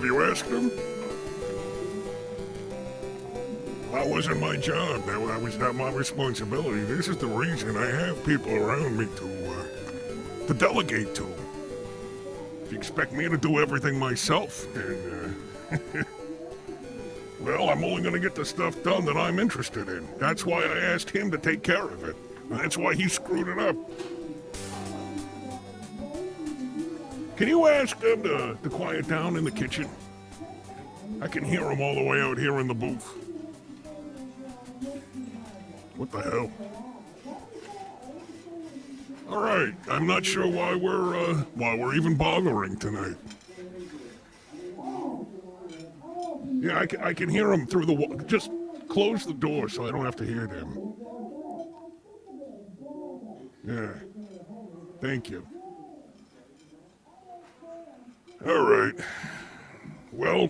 Have you asked him? That wasn't my job. That was not my responsibility. This is the reason I have people around me to delegate to. If you expect me to do everything myself, then, well, I'm only going to get the stuff done that I'm interested in. That's why I asked him to take care of it. And that's why he screwed it up. Can you ask them to quiet down in the kitchen? I can hear them all the way out here in the booth. What the hell? All right, I'm not sure why we're even bothering tonight. Yeah, I can hear them through the wall. Just close the door so I don't have to hear them. Yeah, thank you. All right. Well,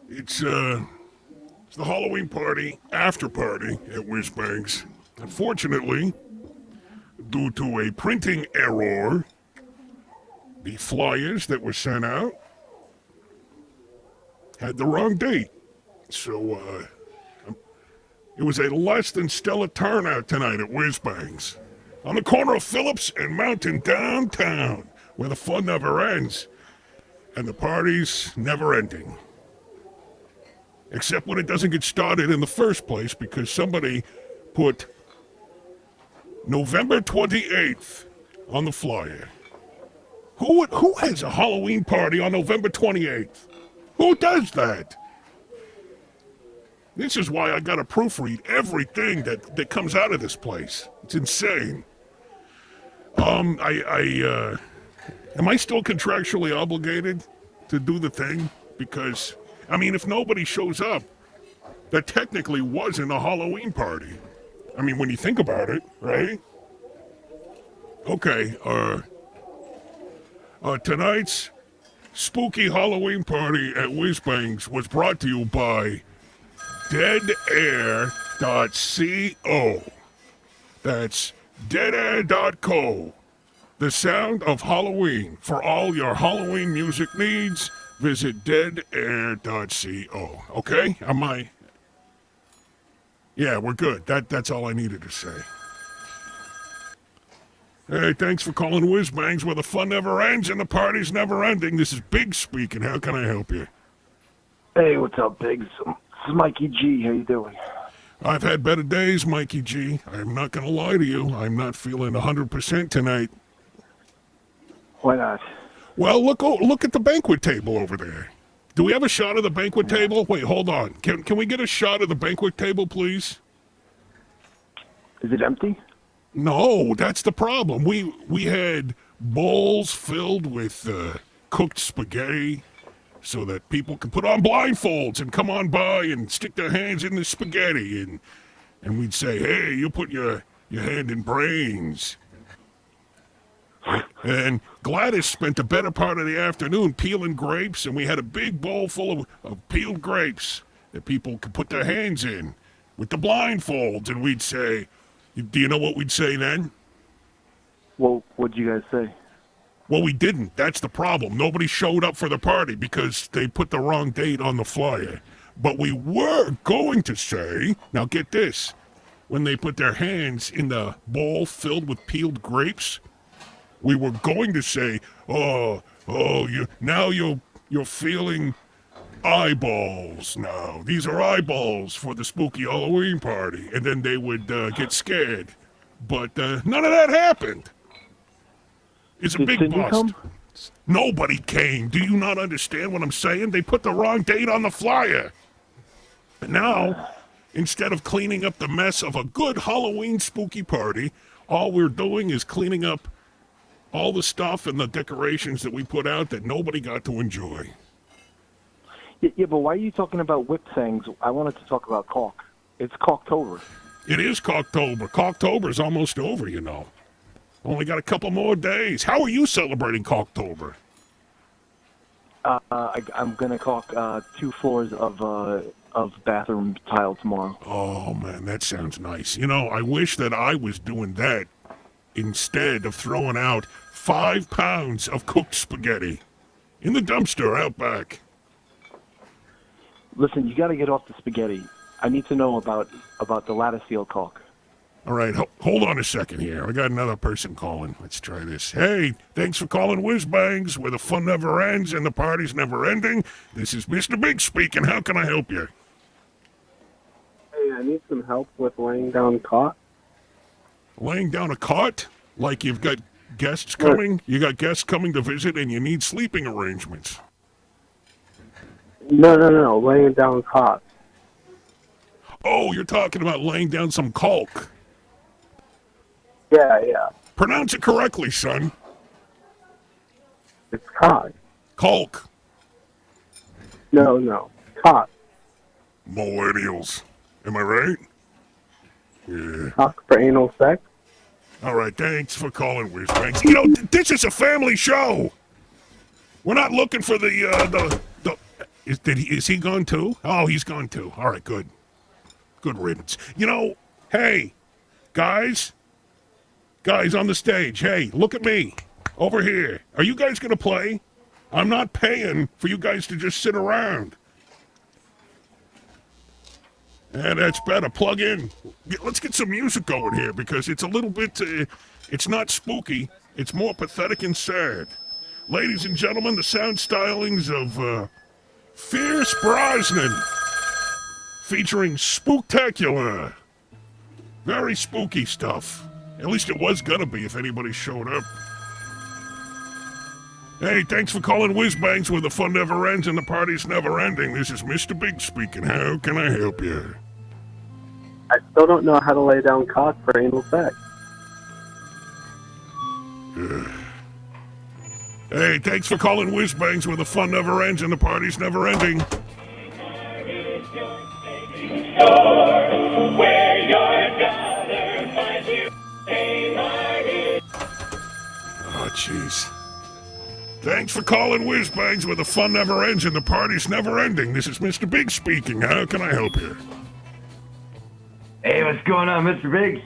it's the Halloween party, after party at Whizzbangs. Unfortunately, due to a printing error, the flyers that were sent out had the wrong date. So, it was a less than stellar turnout tonight at Whizzbangs. On the corner of Phillips and Mountain downtown, where the fun never ends, and the party's never ending. Except when it doesn't get started in the first place because somebody put November 28th on the flyer. Who has a Halloween party on November 28th? Who does that? This is why I gotta proofread everything that comes out of this place. It's insane. Am I still contractually obligated to do the thing? Because, I mean, if nobody shows up, that technically wasn't a Halloween party. I mean, when you think about it, right? Okay, tonight's spooky Halloween party at Whizzbangs was brought to you by deadair.co. That's deadair.co. The sound of Halloween. For all your Halloween music needs, visit deadair.co. Okay? Yeah, we're good. That's all I needed to say. Hey, thanks for calling Whizzbangs, where the fun never ends and the party's never ending. This is Big speaking. How can I help you? Hey, what's up, Biggs? This is Mikey G. How you doing? I've had better days, Mikey G. I'm not going to lie to you. I'm not feeling 100% tonight. Why not? Well, look at the banquet table over there. Do we have a shot of the banquet table? Wait, hold on. Can we get a shot of the banquet table, please? Is it empty? No, that's the problem. We had bowls filled with cooked spaghetti so that people can put on blindfolds and come on by and stick their hands in the spaghetti, and we'd say, hey, you put your hand in brains. And Gladys spent the better part of the afternoon peeling grapes, and we had a big bowl full of peeled grapes that people could put their hands in with the blindfolds, and we'd say, do you know what we'd say then? Well, what'd you guys say? Well, we didn't. That's the problem. Nobody showed up for the party because they put the wrong date on the flyer. But we were going to say, now get this, when they put their hands in the bowl filled with peeled grapes, we were going to say, you're feeling eyeballs now. These are eyeballs for the spooky Halloween party. And then they would get scared. But none of that happened. It's a Did big Cindy bust. come? Nobody came. Do you not understand what I'm saying? They put the wrong date on the flyer. And now, instead of cleaning up the mess of a good Halloween spooky party, all we're doing is cleaning up all the stuff and the decorations that we put out that nobody got to enjoy. Yeah, but why are you talking about Whizzbangs? I wanted to talk about Caulk. It's Caulktober. It is Caulktober. Caulktober's almost over, you know. Only got a couple more days. How are you celebrating Caulktober? I'm gonna caulk 2 floors of bathroom tile tomorrow. Oh, man, that sounds nice. You know, I wish that I was doing that instead of throwing out 5 pounds of cooked spaghetti in the dumpster out back. Listen, you got to get off the spaghetti. I need to know about the lattice seal caulk. All right, hold on a second here. I got another person calling. Let's try this. Hey, thanks for calling Whizzbangs, where the fun never ends and the party's never ending. This is Mr. Big speaking. How can I help you? Hey, I need some help with laying down cot. Laying down a cot? Like you've got guests coming? You got guests coming to visit and you need sleeping arrangements. No, laying down cot. Oh, you're talking about laying down some caulk. Yeah. Pronounce it correctly, son. It's cot. Caulk. No, cot. Millennials. Am I right? Yeah. Cock for anal sex. All right, thanks for calling Whizzbangs. You know, this is a family show. We're not looking for is he gone too? Oh, he's gone too. All right, good. Good riddance. You know, hey, guys on the stage, hey, look at me, over here. Are you guys gonna play? I'm not paying for you guys to just sit around. And that's better. Plug in. Let's get some music going here because it's a little bit, it's not spooky. It's more pathetic and sad. Ladies and gentlemen, the sound stylings of Fierce Brosnan featuring Spooktacular. Very spooky stuff. At least it was gonna be if anybody showed up. Hey, thanks for calling Whizzbangs, where the fun never ends and the party's never ending. This is Mr. Big speaking. How can I help you? I still don't know how to lay down cock for anal sex. Hey, thanks for calling Whizzbangs, where the fun never ends and the party's never ending. Oh, jeez. Thanks for calling Whizzbangs, where the fun never ends and the party's never ending. This is Mr. Big speaking. How can I help you? Hey, what's going on, Mr. Biggs?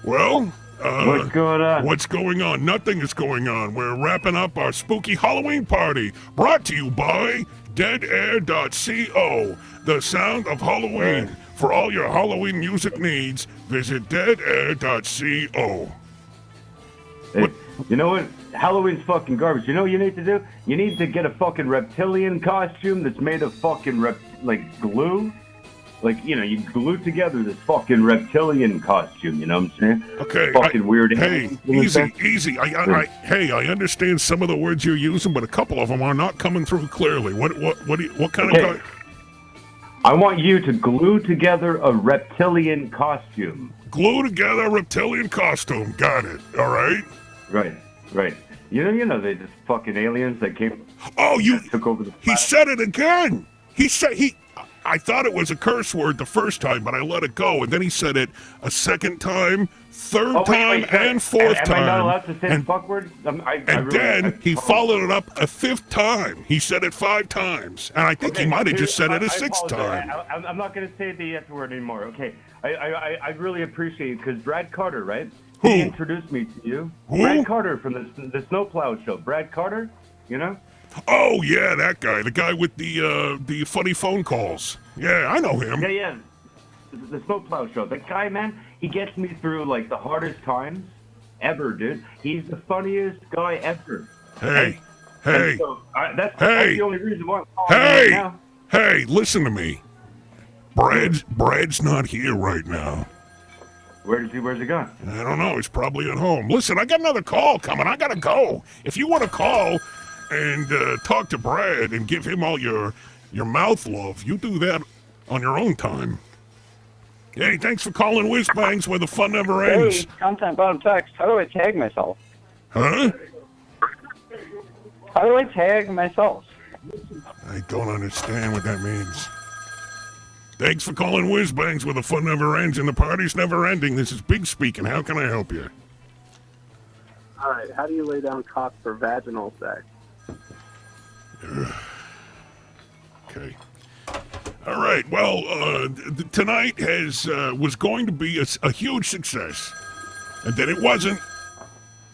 Well, what's going on? What's going on? Nothing is going on. We're wrapping up our spooky Halloween party, brought to you by deadair.co, the sound of Halloween. For all your Halloween music needs, visit deadair.co. Hey, you know what? Halloween's fucking garbage. You know what you need to do? You need to get a fucking reptilian costume that's made of fucking glue. Like, you know, you glue together this fucking reptilian costume, you know what I'm saying? Okay. Fucking weird. Hey, easy. I understand some of the words you're using, but a couple of them are not coming through clearly. What kind of... I want you to glue together a reptilian costume. Glue together a reptilian costume. Got it. All right? Right. You know, they just fucking aliens that came... Oh, took over the planet. He said it again. I thought it was a curse word the first time, but I let it go. And then he said it a second time, third time, and fourth time. Am I not allowed to say the fuck word? He followed it up a fifth time. He said it 5 times. And I think he might have just said it a sixth time. I'm not going to say the F word anymore, okay? I really appreciate it, because Brad Carter, right? Who? He introduced me to you. Who? Brad Carter from the Snowplow Show. Brad Carter, you know? Oh, yeah, that guy. The guy with the funny phone calls. Yeah, I know him. Yeah. The Snowplow Show. That guy, man, he gets me through, like, the hardest times ever, dude. He's the funniest guy ever. Hey. So, that's the only reason why I'm calling right now. Hey, listen to me. Brad's not here right now. Where's he gone? I don't know. He's probably at home. Listen, I got another call coming. I gotta go. If you want to call and talk to Brad and give him all your mouth love, you do that on your own time. Hey, thanks for calling Whizzbangs, where the fun never ends. Hey, content bottom text. How do I tag myself? Huh? How do I tag myself? I don't understand what that means. Thanks for calling Whizzbangs, where the fun never ends and the party's never ending. This is Big speaking. How can I help you? All right, how do you lay down cock for vaginal sex? Okay. All right. Well, tonight was going to be a huge success, and then it wasn't,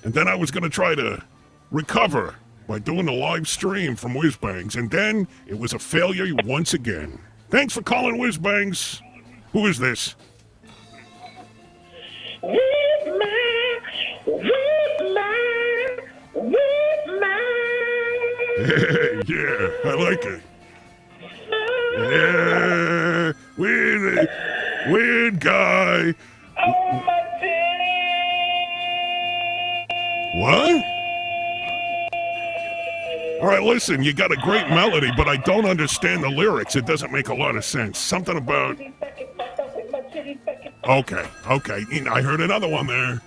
And then I was going to try to recover by doing a live stream from Whizzbangs, and then it was a failure once again. Thanks for calling Whizzbangs. Who is this? Whizzbang, Whizzbang, Whizzbang. Yeah, I like it. Yeah, weird guy. Oh, my What? All right, listen, you got a great melody, but I don't understand the lyrics. It doesn't make a lot of sense. Something about... Okay. I heard another one there.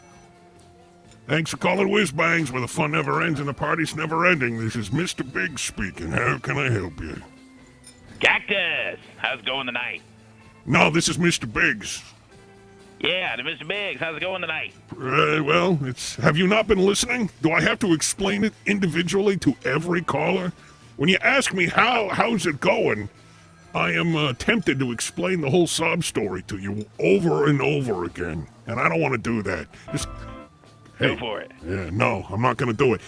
Thanks for calling Whizzbangs, where the fun never ends and the party's never ending. This is Mr. Big speaking. How can I help you? Cactus! How's it going tonight? No, this is Mr. Biggs. Yeah, the Mr. Biggs. How's it going tonight? Well, have you not been listening? Do I have to explain it individually to every caller? When you ask me how's it going, I am tempted to explain the whole sob story to you over and over again, and I don't want to do that. Hey, Go for it. Yeah, no, I'm not going to do it.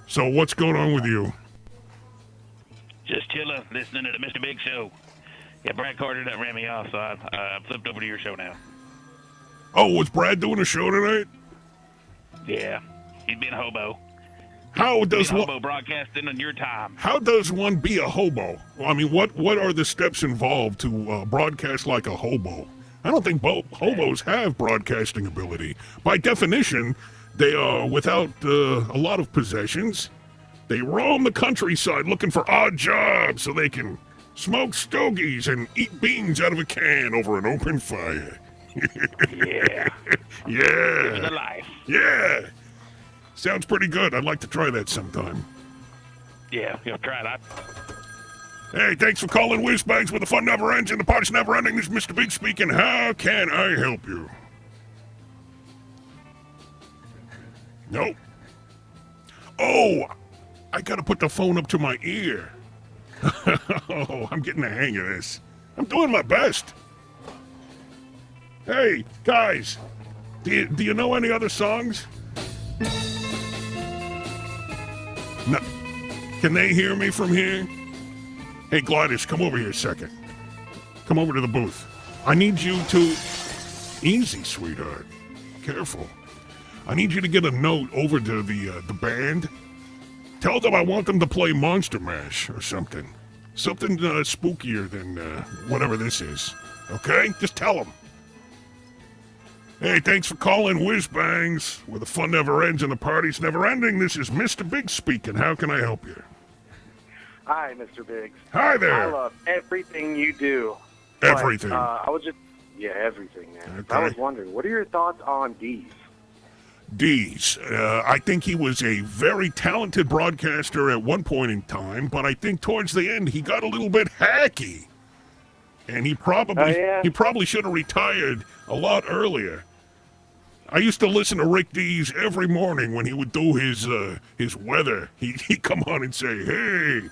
So what's going on with you? Just chilling, listening to the Mr. Big show. Yeah, Brad Carter done ran me off, so I flipped over to your show now. Oh, was Brad doing a show tonight? Yeah, he's being a hobo. How does Being a one? hobo broadcasting on your time. How does one be a hobo? Well, I mean, what are the steps involved to broadcast like a hobo? I don't think hobos have broadcasting ability. By definition, they are without a lot of possessions. They roam the countryside looking for odd jobs so they can smoke stogies and eat beans out of a can over an open fire. Yeah. Yeah. Living the life. Yeah. Sounds pretty good. I'd like to try that sometime. Yeah, try that. Hey, thanks for calling Whizzbangs, where the fun never ends and the party's never ending. This is Mr. Big speaking. How can I help you? No. Oh, I gotta put the phone up to my ear. Oh, I'm getting the hang of this. I'm doing my best. Hey, guys, do you know any other songs? No. Can they hear me from here? Hey, Gladys, come over here a second. Come over to the booth. I need you to... Easy, sweetheart. Careful. I need you to get a note over to the band. Tell them I want them to play Monster Mash or something. Something spookier than whatever this is. Okay? Just tell them. Hey, thanks for calling Whizzbangs, where the fun never ends and the party's never ending. This is Mr. Big speaking. How can I help you? Hi, Mr. Biggs. Hi there. I love everything you do. Everything. Everything, man. Okay. I was wondering, what are your thoughts on D's? Dees. I think he was a very talented broadcaster at one point in time, but I think towards the end he got a little bit hacky. And he probably should have retired a lot earlier. I used to listen to Rick Dees every morning when he would do his weather. He'd come on and say, hey,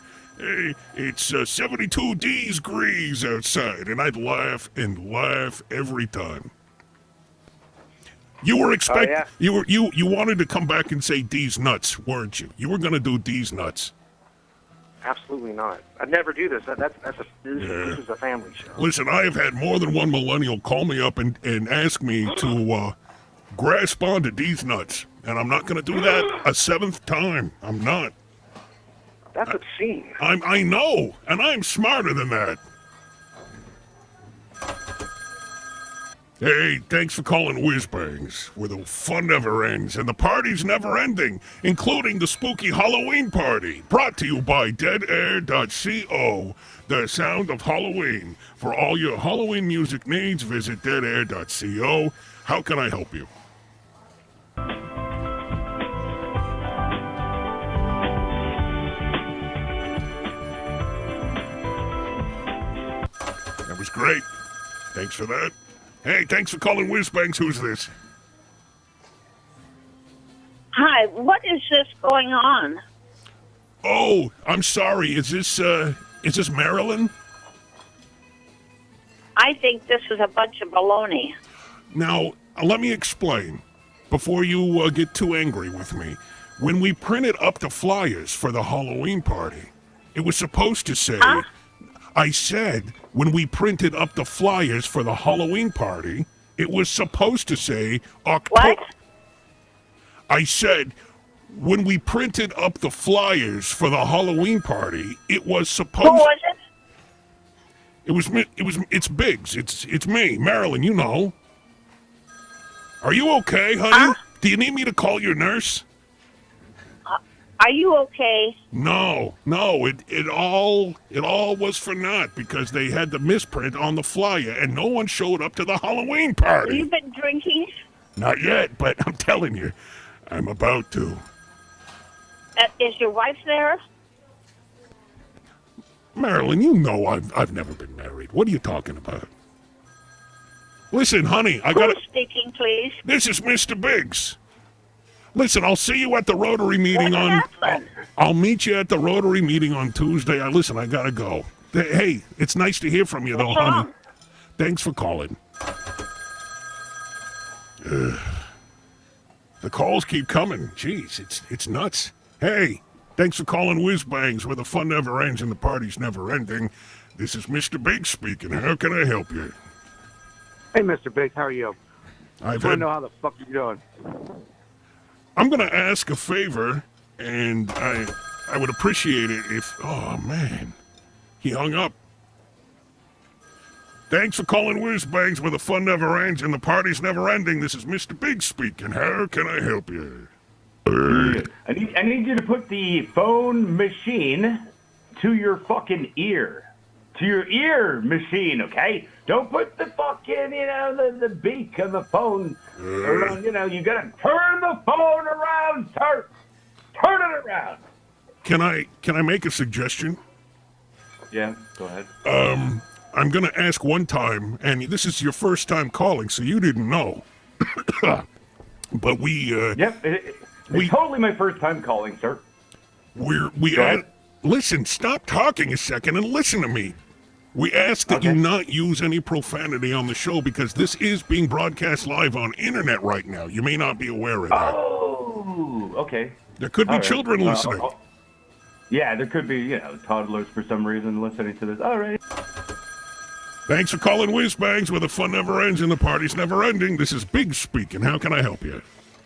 it's 72 degrees outside, and I'd laugh and laugh every time. You were you wanted to come back and say D's nuts, weren't you? You were going to do D's nuts. Absolutely not. I'd never do this. This is a family show. Listen, I have had more than one millennial call me up and ask me to grasp onto D's nuts, and I'm not going to do that a seventh time. I'm not. That's obscene. I know, and I'm smarter than that. Hey, thanks for calling Whizzbangs, where the fun never ends and the party's never ending, including the spooky Halloween party, brought to you by deadair.co, the sound of Halloween. For all your Halloween music needs, visit deadair.co. How can I help you? That was great. Thanks for that. Hey, thanks for calling Whizzbangs. Who's this? Hi, what is this going on? Oh, I'm sorry. Is this Marilyn? I think this is a bunch of baloney. Now, let me explain. before you get too angry with me. When we printed up the flyers for the Halloween party, it was supposed to say, I said, when we printed up the flyers for the Halloween party, it was supposed to say October. What? I said, when we printed up the flyers for the Halloween party, it was supposed. Who was it? It's Biggs. It's me, Marilyn. You know. Are you okay, honey? Do you need me to call your nurse? Are you okay? No. It all was for naught because they had the misprint on the flyer and no one showed up to the Halloween party. You've been drinking? Not yet, but I'm telling you, I'm about to. Is your wife there? Marilyn, you know I've never been married. What are you talking about? Listen, honey, I gotta. Who's speaking, please? This is Mr. Biggs. Listen, I'll see you at the Rotary meeting What on. happened? I'll meet you at the Rotary meeting on Tuesday. Listen, I gotta go. Hey, it's nice to hear from you, though, What's honey. wrong? Thanks for calling. The calls keep coming. Jeez, it's nuts. Hey, thanks for calling Whizzbangs, where the fun never ends and the party's never ending. This is Mr. Biggs speaking. How can I help you? Hey, Mr. Biggs, how are you? I've I want to had. know how the fuck you're doing. I'm gonna ask a favor, and I would appreciate it if. Oh man, he hung up. Thanks for calling Whizzbangs, where the fun never ends and the party's never ending. This is Mr. Big speaking. How can I help you? I need you to put the phone machine to your fucking ear. To your ear machine, okay? Don't put the fucking, the beak of the phone around, you gotta turn the phone around, turn it around. Can I make a suggestion? Yeah, go ahead. I'm gonna ask one time, and this is your first time calling, so you didn't know. But Yep, it's totally my first time calling, sir. we Go ahead. listen, stop talking a second and listen to me. We ask that you not use any profanity on the show because this is being broadcast live on internet right now. You may not be aware of that. Oh, okay. There could be All right. children listening. Yeah, there could be, toddlers for some reason listening to this. All right. Thanks for calling Whizzbangs, where the fun never ends and the party's never ending. This is Big speaking. How can I help you?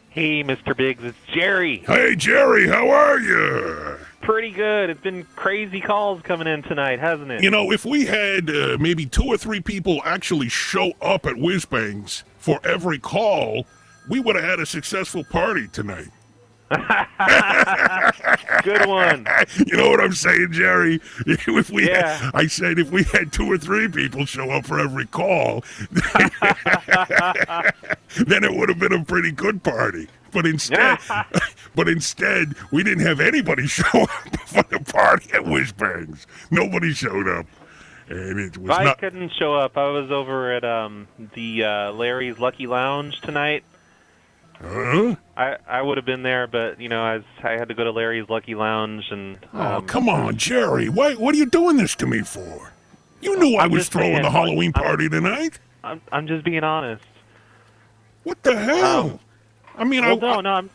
Hey, Mr. Biggs, it's Jerry. Hey, Jerry, how are you? Pretty good. It's been crazy calls coming in tonight, hasn't it? You know, if we had maybe 2 or 3 people actually show up at Whizzbangs for every call, we would have had a successful party tonight. Good one. You know what I'm saying, Jerry? If we Yeah. I said if we had 2 or 3 people show up for every call, then it would have been a pretty good party. But instead, we didn't have anybody show up for the party at Whizzbangs. Nobody showed up, and it was I not. couldn't show up. I was over at the Larry's Lucky Lounge tonight. Huh? I would have been there, but I had to go to Larry's Lucky Lounge and. Oh, come on, Jerry! What are you doing this to me for? You knew I I'm was just throwing saying, the Halloween party tonight. I'm just being honest. What the hell? I mean, Well, no, I'm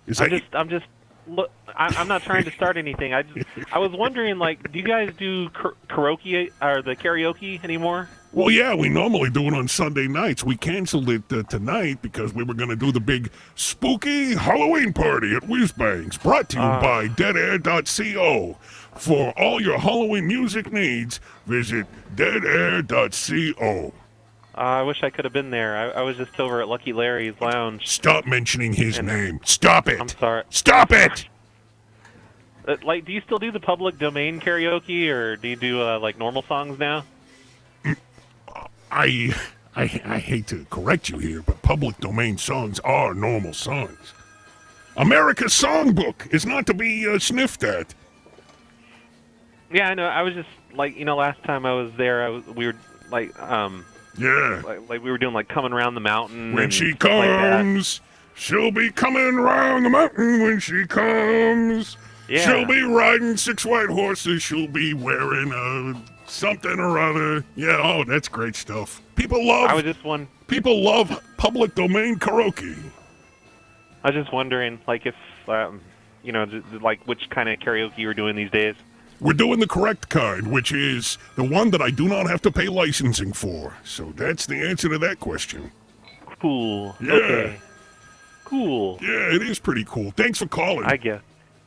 Is that I'm just. Look, I'm not trying to start anything. I was wondering, do you guys do karaoke or the karaoke anymore? Well, yeah, we normally do it on Sunday nights. We canceled it tonight because we were going to do the big spooky Halloween party at Whizzbangs, brought to you by deadair.co. For all your Halloween music needs, visit deadair.co. I wish I could have been there. I was just over at Lucky Larry's Lounge. Stop mentioning his name. Stop it. I'm sorry. Stop it. Do you still do the public domain karaoke, or do you do normal songs now? I hate to correct you here, but public domain songs are normal songs. America's songbook is not to be sniffed at. Yeah, I know. I was just last time I was there, we were Yeah. we were doing coming around the mountain. When and she stuff like that. comes, she'll be coming round the mountain when she comes. Yeah. She'll be riding 6 white horses. She'll be wearing something or other. Yeah, oh, that's great stuff. People love People love public domain karaoke. I was just wondering, like, if, like, which kind of karaoke you're doing these days. We're doing the correct kind, which is the one that I do not have to pay licensing for. So that's the answer to that question. Cool. Yeah. Okay. Cool. Yeah, it is pretty cool. Thanks for calling. I guess.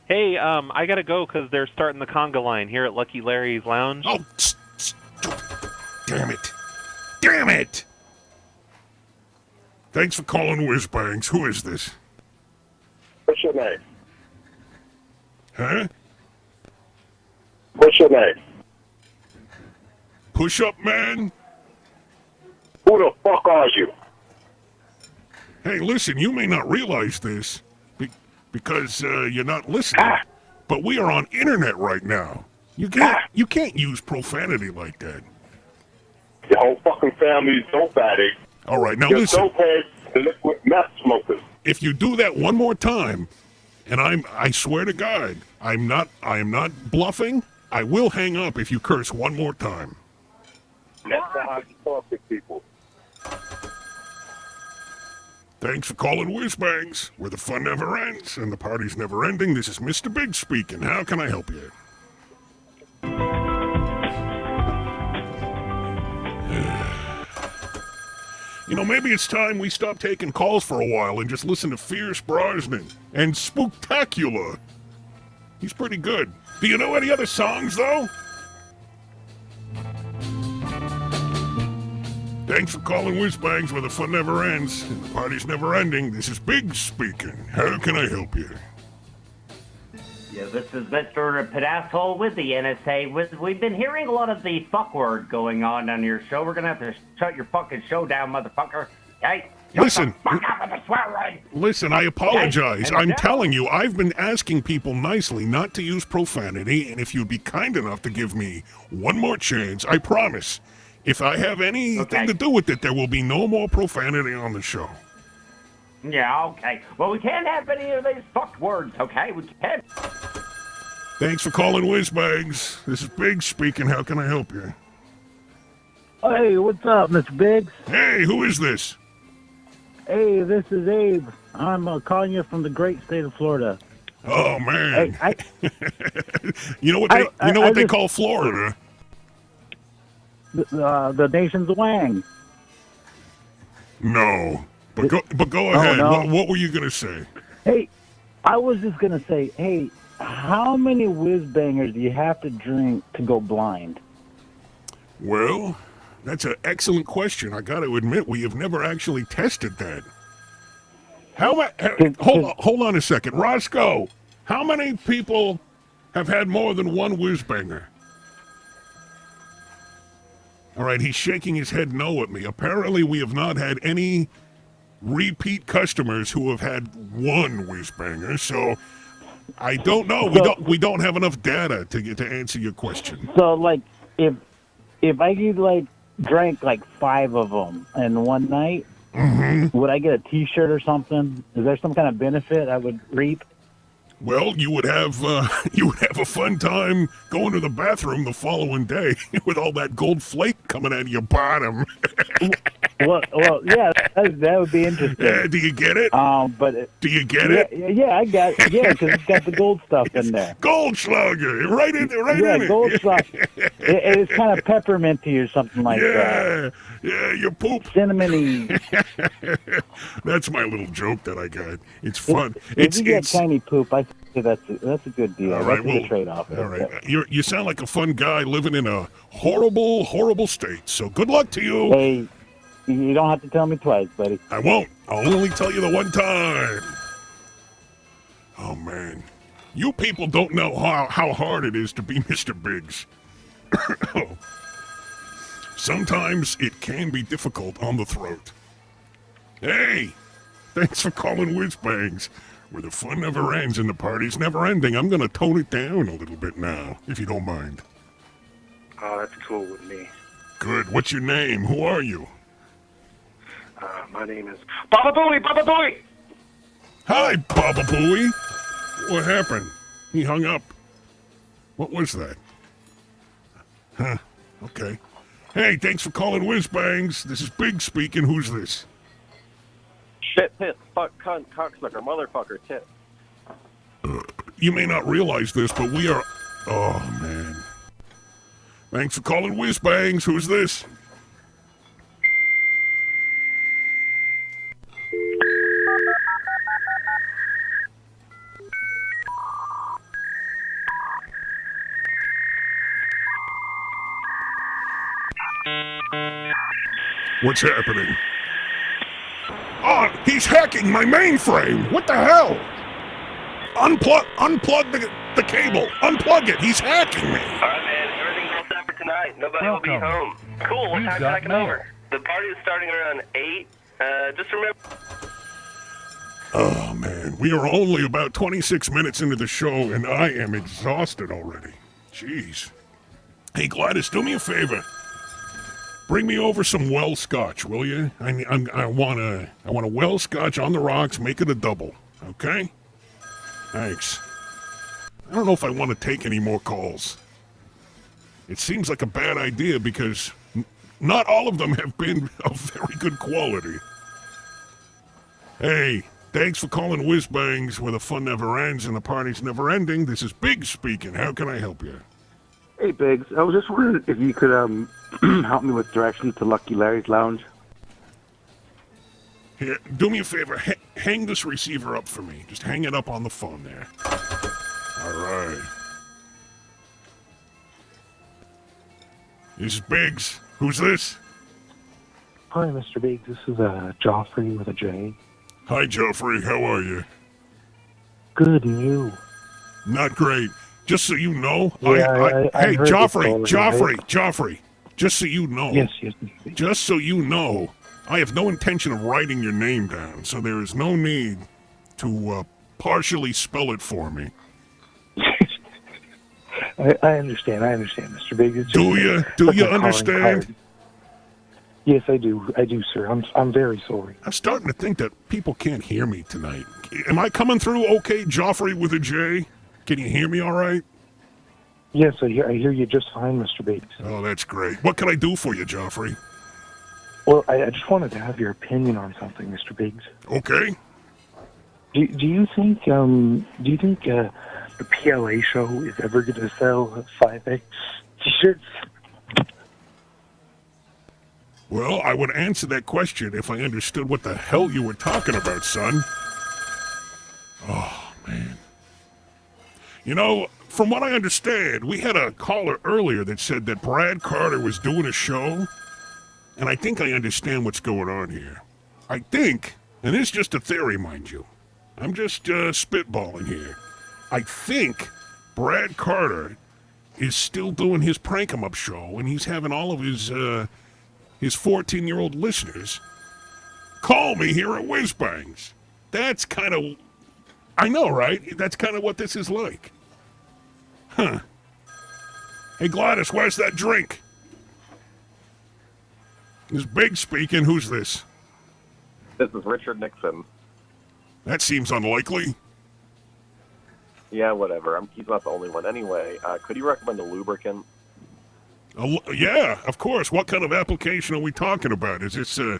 Hey, I gotta go because they're starting the conga line here at Lucky Larry's Lounge. Oh, damn it. Damn it! Thanks for calling Whizzbangs. Who is this? What's your name? Huh? What's your name? Push Up Man? Who the fuck are you? Hey, listen, you may not realize this because you're not listening, but we are on internet right now. You can't use profanity like that. Your whole fucking family is dope addicts. All right, now You're listen. dope heads and liquid meth smokers. If you do that one more time, and I swear to God, I am not bluffing. I will hang up if you curse one more time. That's how you talk to people. Thanks for calling Whizzbangs, where the fun never ends and the party's never ending. This is Mr. Big speaking. How can I help you? You know, maybe it's time we stop taking calls for a while and just listen to Fierce Brosnan and Spooktacular. He's pretty good. Do you know any other songs, though? Thanks for calling Whizzbangs, where the fun never ends and the party's never ending. This is Big speaking. How can I help you? Yeah, this is Mr. Pedasshole with the NSA. We've been hearing a lot of the fuck word going on your show. We're gonna have to shut your fucking show down, motherfucker. Hey, Listen. shut the fuck up with the swearing. Listen, I apologize. Okay, I'm and telling you, I've been asking people nicely not to use profanity, and if you'd be kind enough to give me one more chance, I promise, if I have anything to do with it, there will be no more profanity on the show. Yeah, okay. Well, we can't have any of these fuck words, okay? We can't. Thanks for calling Whizzbangs. This is Big speaking. How can I help you? Hey, what's up, Mr. Biggs? Hey, who is this? Hey, this is Abe. I'm calling you from the great state of Florida. Oh man! Hey, you know what they call Florida? The nation's wang. No, but go ahead. no. What were you gonna say? Hey, I was just gonna say, hey, how many whiz-bangers do you have to drink to go blind? Well, that's an excellent question. I got to admit, we have never actually tested that. Hold on a second, Roscoe. How many people have had more than one whiz-banger? All right, he's shaking his head no at me. Apparently, we have not had any repeat customers who have had one whiz-banger, so I don't know. We don't have enough data to answer your question. So, like, if I could, drank 5 of them in one night, would I get a T-shirt or something? Is there some kind of benefit I would reap? Well, you would have a fun time going to the bathroom the following day with all that gold flake coming out of your bottom. well, yeah, that would be interesting. Do you get it? Do you get it? Yeah, I got it. Yeah, because it's got the gold stuff in there. Goldschlager, right in it. Yeah, Goldschlager. It's kind of pepperminty or something like that. Yeah, your poop. Cinnamony. That's my little joke that I got. It's fun. If you get tiny poop, I think that's a good deal. All right, that's a good trade-off. All right, you sound like a fun guy living in a horrible, horrible state. So good luck to you. Hey, you don't have to tell me twice, buddy. I won't. I'll only tell you the one time. Oh man, you people don't know how hard it is to be Mr. Biggs. Sometimes it can be difficult on the throat. Hey, thanks for calling Whizzbangs, where the fun never ends and the party's never ending. I'm going to tone it down a little bit now, if you don't mind. Oh, that's cool with me. Good. What's your name? Who are you? My name is Baba Booey. Baba Booey. Hi, Baba Booey. What happened? He hung up. What was that? Huh. Okay. Hey, thanks for calling Whizzbangs. This is Big speaking. Who's this? Shit, piss, fuck, cunt, cocksucker, motherfucker, tit. You may not realize this, but we are... Oh, man. Thanks for calling Whizzbangs. Who's this? What's happening? Oh, he's hacking my mainframe! What the hell? Unplug the cable. Unplug it. He's hacking me. All right, man. Everything's all set for tonight. Nobody will be home. Cool. What time can I come over? The party is starting around 8. Just remember... Oh, man. We are only about 26 minutes into the show, and I am exhausted already. Jeez. Hey, Gladys, do me a favor. Bring me over some well scotch, will you? I want a well scotch on the rocks. Make it a double, okay? Thanks. I don't know if I want to take any more calls. It seems like a bad idea because not all of them have been of very good quality. Hey, thanks for calling Whizzbangs, where the fun never ends and the party's never ending. This is Big speaking. How can I help you? Hey, Biggs. I was just wondering if you could help me with directions to Lucky Larry's Lounge. Here, do me a favor. Hang this receiver up for me. Just hang it up on the phone there. All right. This is Biggs. Who's this? Hi, Mr. Biggs. This is Joffrey with a J. Hi, Joffrey. How are you? Good, and you? Not great. Just so you know, I hey, heard Joffrey, just so you know. Yes. Just so you know, I have no intention of writing your name down, so there is no need to partially spell it for me. I understand, Mr. Biggs. It's Do you? Do you understand? Hard. Yes, I do. I do, sir. I'm very sorry. I'm starting to think that people can't hear me tonight. Am I coming through okay, Joffrey with a J? Can you hear me all right? Yes, I hear you just fine, Mr. Biggs. Oh, that's great. What can I do for you, Joffrey? Well, I just wanted to have your opinion on something, Mr. Biggs. Okay. Do you think the PLA show is ever going to sell 5X t-shirts? Well, I would answer that question if I understood what the hell you were talking about, son. Oh, man. You know, from what I understand, we had a caller earlier that said that Brad Carter was doing a show, and I think I understand what's going on here. I think, and it's just a theory, mind you, I'm just spitballing here. I think Brad Carter is still doing his Prank-em-up show, and he's having all of his 14-year-old listeners call me here at Whizzbangs. That's kind of... I know, right? That's kind of what this is like. Huh. Hey, Gladys, where's that drink? This Big speaking. Who's this? This is Richard Nixon. That seems unlikely. Yeah, whatever. He's not the only one. Anyway, could you recommend a lubricant? Yeah, of course. What kind of application are we talking about? Is this a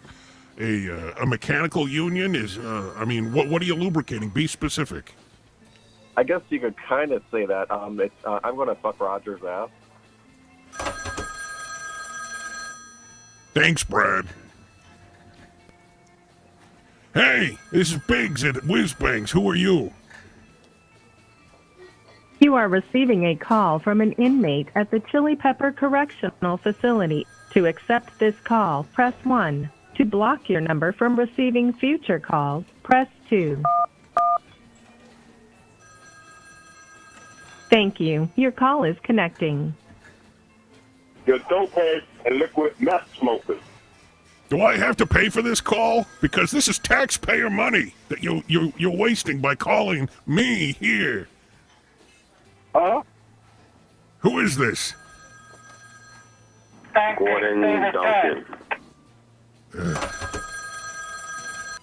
mechanical union? What are you lubricating? Be specific. I guess you could kind of say that. I'm going to fuck Roger's ass. Thanks, Brad. Hey, this is Biggs at Whizzbangs. Who are you? You are receiving a call from an inmate at the Chili Pepper Correctional Facility. To accept this call, press 1. To block your number from receiving future calls, press 2. Thank you. Your call is connecting. You're dopeheads and liquid meth smokers. Do I have to pay for this call? Because this is taxpayer money that you're wasting by calling me here. Huh? Who is this? Gordon Duncan.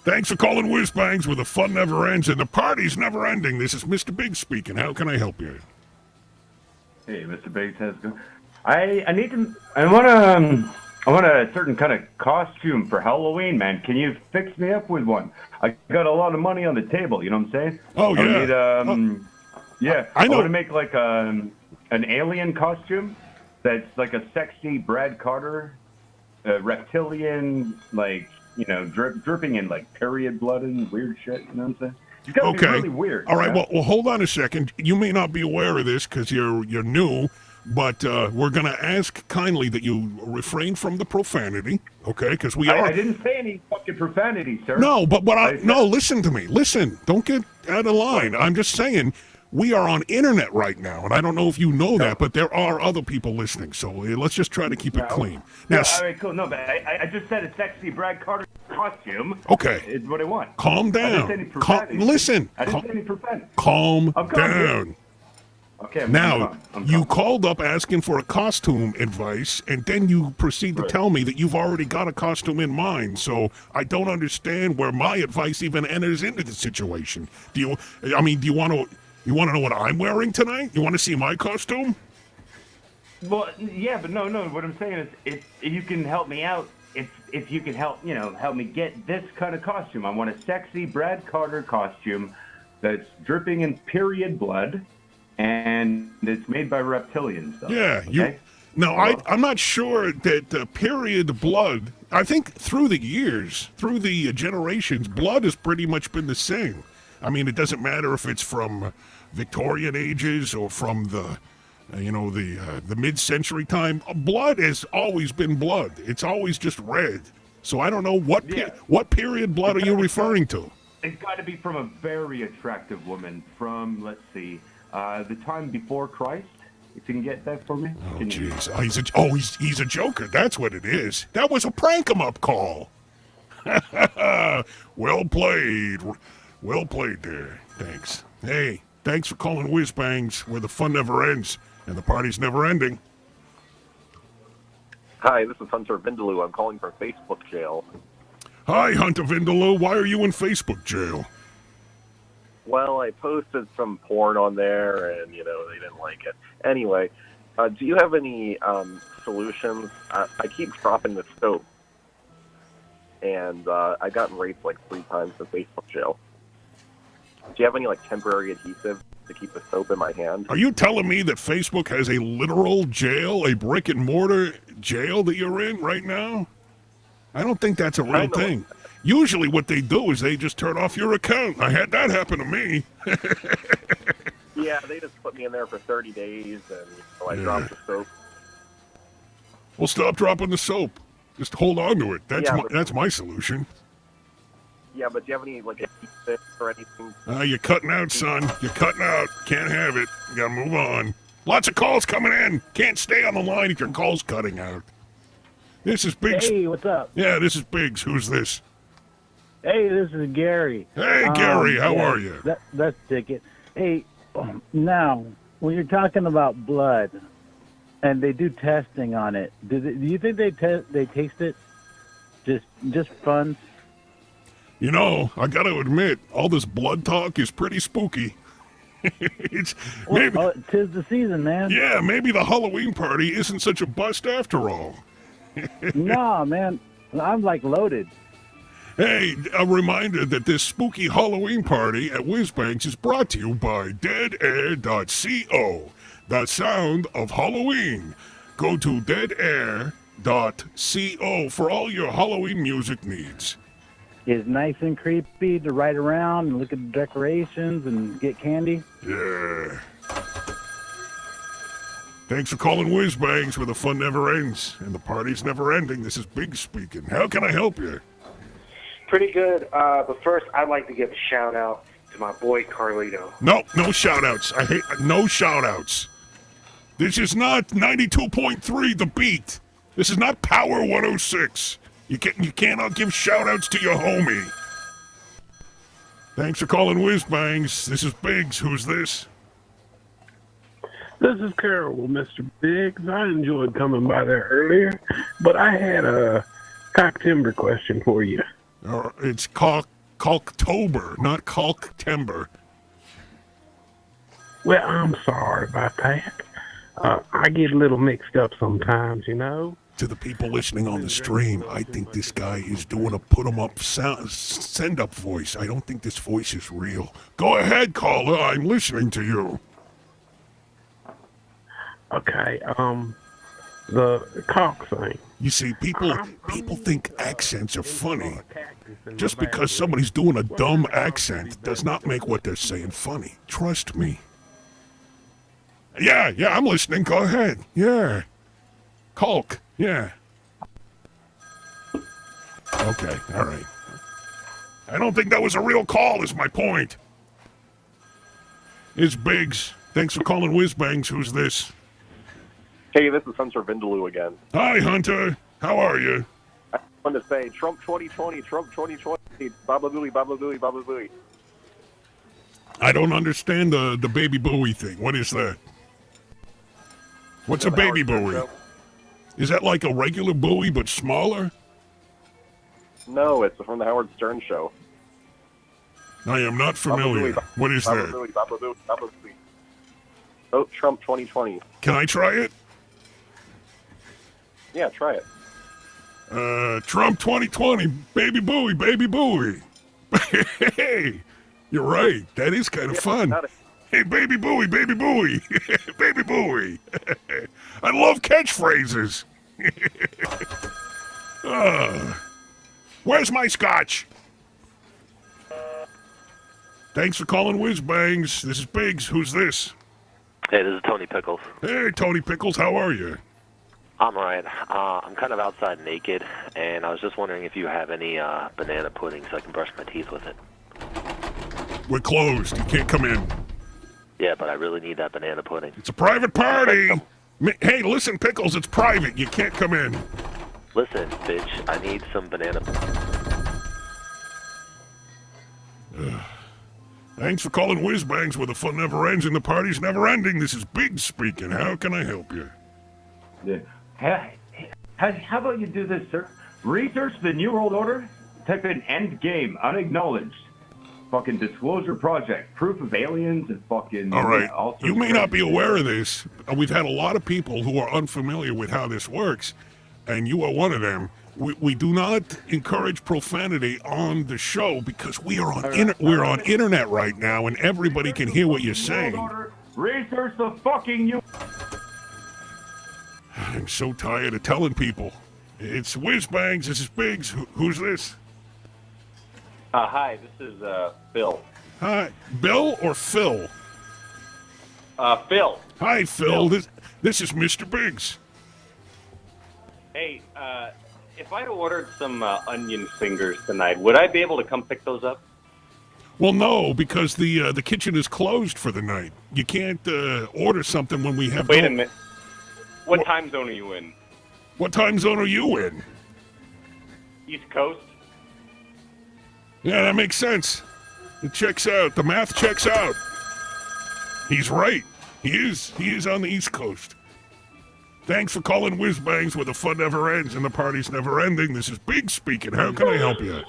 Thanks for calling Whizzbangs, where the fun never ends and the party's never ending. This is Mr. Big speaking. How can I help you? Hey, Mr. Biggs, how's it going? I want to I want a certain kind of costume for Halloween, man. Can you fix me up with one? I got a lot of money on the table. You know what I'm saying? Oh, yeah. Yeah. I know. want to make like an alien costume that's like a sexy Brad Carter, reptilian, like, you know, dripping in like period blood and weird shit. You know what I'm saying? It's gotta be really weird. All right. man. Well, hold on a second. You may not be aware of this because you're new, but we're going to ask kindly that you refrain from the profanity, okay? Because we are. I didn't say any fucking profanity, sir. No, but listen to me. Listen, don't get out of line. I'm just saying we are on internet right now, and I don't know if you know that, but there are other people listening. So let's just try to keep it clean. Now, all right, cool. No, but I just said a sexy Brad Carter costume. Okay. Is what I want. Calm I didn't down. say any profanity. Listen. I didn't say any profanity. Calm I'm calm, down. dude. Okay. I'm Now, calm. you called up asking for a costume advice, and then you proceed to tell me that you've already got a costume in mind. So I don't understand where my advice even enters into the situation. Do you want to know what I'm wearing tonight? You want to see my costume? Well, yeah, but no. What I'm saying is, if you can help me out, if you can help me get this kind of costume. I want a sexy Brad Carter costume that's dripping in period blood, and it's made by reptilians. Though. Yeah, okay? I'm not sure that period blood. I think through the years, through the generations, blood has pretty much been the same. I mean, it doesn't matter if it's from Victorian ages or from the mid-century time. Blood has always been blood. It's always just red. So I don't know what period blood are you referring to? It's got to be from a very attractive woman from, let's see, the time before Christ. If you can get that for me. Oh, jeez. He's a joker. That's what it is. That was a prank-em-up call. Well played. Well played there. Thanks. Hey, thanks for calling Whizzbangs, where the fun never ends and the party's never ending. Hi, this is Hunter Vindaloo. I'm calling from Facebook jail. Hi, Hunter Vindaloo. Why are you in Facebook jail? Well, I posted some porn on there, and, they didn't like it. Anyway, do you have any solutions? I keep dropping the soap, and I've gotten raped like 3 times in Facebook jail. Do you have any, temporary adhesive to keep the soap in my hand? Are you telling me that Facebook has a literal jail, a brick-and-mortar jail that you're in right now? I don't think that's a real thing. Usually what they do is they just turn off your account. I had that happen to me. Yeah, they just put me in there for 30 days, and I dropped the soap. Well, stop dropping the soap. Just hold on to it. That's my solution. Yeah, but do you have any, adhesive or anything? You're cutting out, son. You're cutting out. Can't have it. You gotta move on. Lots of calls coming in. Can't stay on the line if your call's cutting out. This is Biggs. Hey, what's up? Yeah, this is Biggs. Who's this? Hey, this is Gary. Hey, Gary, how are you? That's Ticket. Hey, now, when you're talking about blood, and they do testing on it, do you think they taste it? Just fun? I got to admit, all this blood talk is pretty spooky. Tis the season, man. Yeah, maybe the Halloween party isn't such a bust after all. Nah, man, I'm loaded. Hey, a reminder that this spooky Halloween party at Whizzbangs is brought to you by deadair.co, the sound of Halloween. Go to deadair.co for all your Halloween music needs. It's nice and creepy to ride around and look at the decorations and get candy. Yeah. Thanks for calling Whizzbangs, where the fun never ends and the party's never ending. This is Big speaking. How can I help you? Pretty good. But first, I'd like to give a shout out to my boy Carlito. No shout outs. I hate no shout outs. This is not 92.3 The Beat. This is not Power 106. You cannot give shout outs to your homie. Thanks for calling Whizzbangs. This is Biggs. Who's this? This is Carol, Mr. Biggs. I enjoyed coming by there earlier, but I had a cock timber question for you. It's Caulktober, not Caulk-timber. Well, I'm sorry about that. I get a little mixed up sometimes, To the people listening on the stream, I think this guy is doing a put 'em up send up voice. I don't think this voice is real. Go ahead, caller. I'm listening to you. Okay, the cock thing. You see, people think accents are funny. Just because somebody's doing a dumb accent does not make what they're saying funny. Trust me. Yeah, I'm listening. Go ahead. Yeah. Culk. Yeah. Okay, all right. I don't think that was a real call, is my point. It's Biggs. Thanks for calling Whizzbangs. Who's this? Hey, this is Hunter Vindaloo again. Hi, Hunter. How are you? I want to say Trump 2020, Trump 2020, Baba Booey, Baba Booey, Baba Booey. I don't understand the baby buoy thing. What is that? What's a baby buoy? Is that like a regular buoy but smaller? No, it's from the Howard Stern show. I am not familiar. What is Baba that? Booey, Baba Booey, Baba Booey. Vote Trump 2020. Can I try it? Yeah, try it. Trump 2020, baby buoy, baby buoy. Hey, you're right. That is kind of fun. Hey, baby buoy, baby buoy, baby buoy. I love catchphrases. Where's my scotch? Thanks for calling Whizzbangs. This is Biggs. Who's this? Hey, this is Tony Pickles. Hey, Tony Pickles. How are you? I'm alright. I'm kind of outside naked, and I was just wondering if you have any banana pudding so I can brush my teeth with it. We're closed. You can't come in. Yeah, but I really need that banana pudding. It's a private party. Hey, listen, Pickles. It's private. You can't come in. Listen, bitch, I need some banana. Thanks for calling Whizzbangs, where the fun never ends and the party's never ending. This is Biggs speaking. How can I help you? Yeah. How about you do this, sir? Research the New World Order, type in end game, unacknowledged. Fucking disclosure project, proof of aliens and fucking... All right, you may not be aware of this. We've had a lot of people who are unfamiliar with how this works, and you are one of them. We do not encourage profanity on the show because we are on we're on internet right now, and everybody can hear what you're saying. Research the fucking New... I'm so tired of telling people. It's Whizzbangs. This is Biggs. Who's this? Hi, this is Phil. Hi, Bill or Phil? Phil. Hi, Phil. This is Mr. Biggs. Hey, if I ordered some onion fingers tonight, would I be able to come pick those up? Well, no, because the kitchen is closed for the night. You can't order something when we have. Wait a minute. What time zone are you in? What time zone are you in? East Coast. Yeah, that makes sense. It checks out. The math checks out. He's right. He is on the East Coast. Thanks for calling Whizzbangs, where the fun never ends and the party's never ending. This is Big speaking. How can I help you?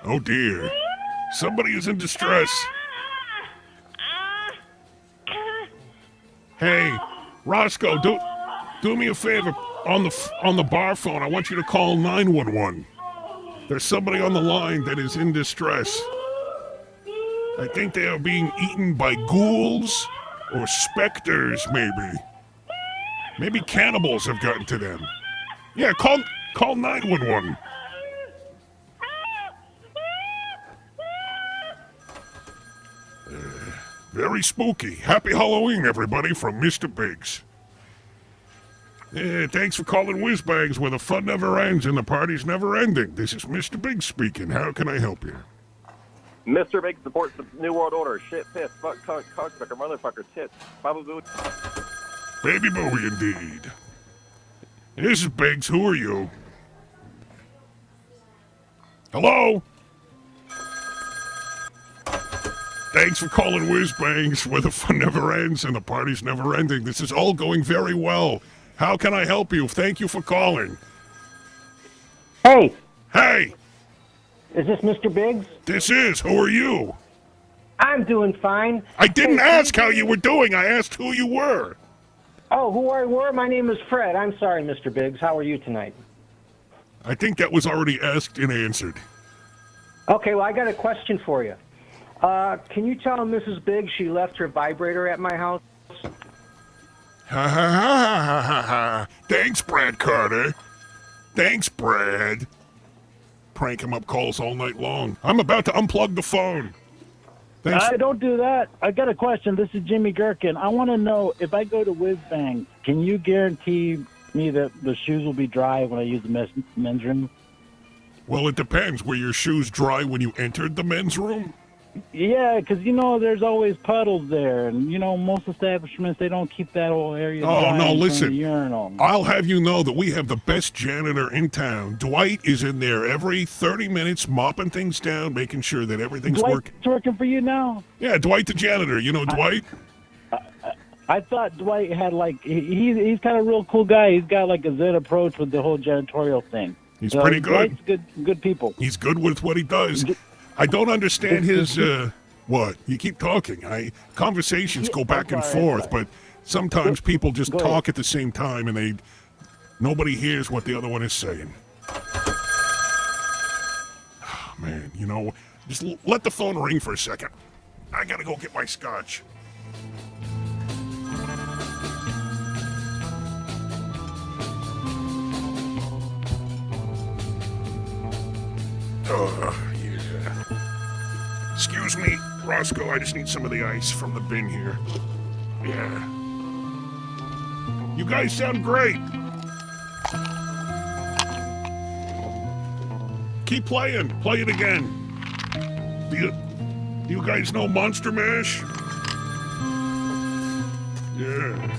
Oh dear. Somebody is in distress. Hey, Roscoe, do me a favor. On the bar phone, I want you to call 911. There's somebody on the line that is in distress. I think they are being eaten by ghouls or specters, maybe. Maybe cannibals have gotten to them. Yeah, call 911. Very spooky. Happy Halloween, everybody, from Mr. Biggs. Yeah, thanks for calling Whizzbangs, where the fun never ends and the party's never ending. This is Mr. Biggs speaking. How can I help you? Mr. Big supports the New World Order. Shit, piss, fuck, cunt, cocksucker, motherfucker, tits, Baba Booey. Baby Bowie, indeed. This is Biggs. Who are you? Hello? Thanks for calling Whizzbangs, where the fun never ends and the party's never ending. This is all going very well. How can I help you? Thank you for calling. Hey! Hey! Is this Mr. Biggs? This is. Who are you? I'm doing fine. I didn't ask how you were doing. I asked who you were. Oh, who I were? My name is Fred. I'm sorry, Mr. Biggs. How are you tonight? I think that was already asked and answered. Okay, well, I got a question for you. Can you tell Mrs. Biggs she left her vibrator at my house? Ha ha ha ha ha ha. Thanks, Brad Carter. Thanks, Brad. Prank him up calls all night long. I'm about to unplug the phone. Thanks. Don't do that. I got a question. This is Jimmy Gherkin. I want to know, if I go to Whizzbang, can you guarantee me that the shoes will be dry when I use the men's room? Well, it depends. Were your shoes dry when you entered the men's room? Yeah, because, there's always puddles there. And, most establishments, they don't keep that whole area dry. Oh, no, in front of listen. the urinal. I'll have you know that we have the best janitor in town. Dwight is in there every 30 minutes mopping things down, making sure that everything's working. Dwight's working for you now? Yeah, Dwight the janitor. You know Dwight? I thought Dwight had, he's kind of a real cool guy. He's got, a Zen approach with the whole janitorial thing. He's pretty good. Dwight's good people. He's good with what he does. I don't understand his, what? You keep talking. Conversations go back and forth, but sometimes people just talk at the same time and nobody hears what the other one is saying. Oh, man, just let the phone ring for a second. I gotta go get my scotch. Yeah. Excuse me, Roscoe, I just need some of the ice from the bin here. Yeah. You guys sound great. Keep playing. Play it again. Do you guys know Monster Mash? Yeah.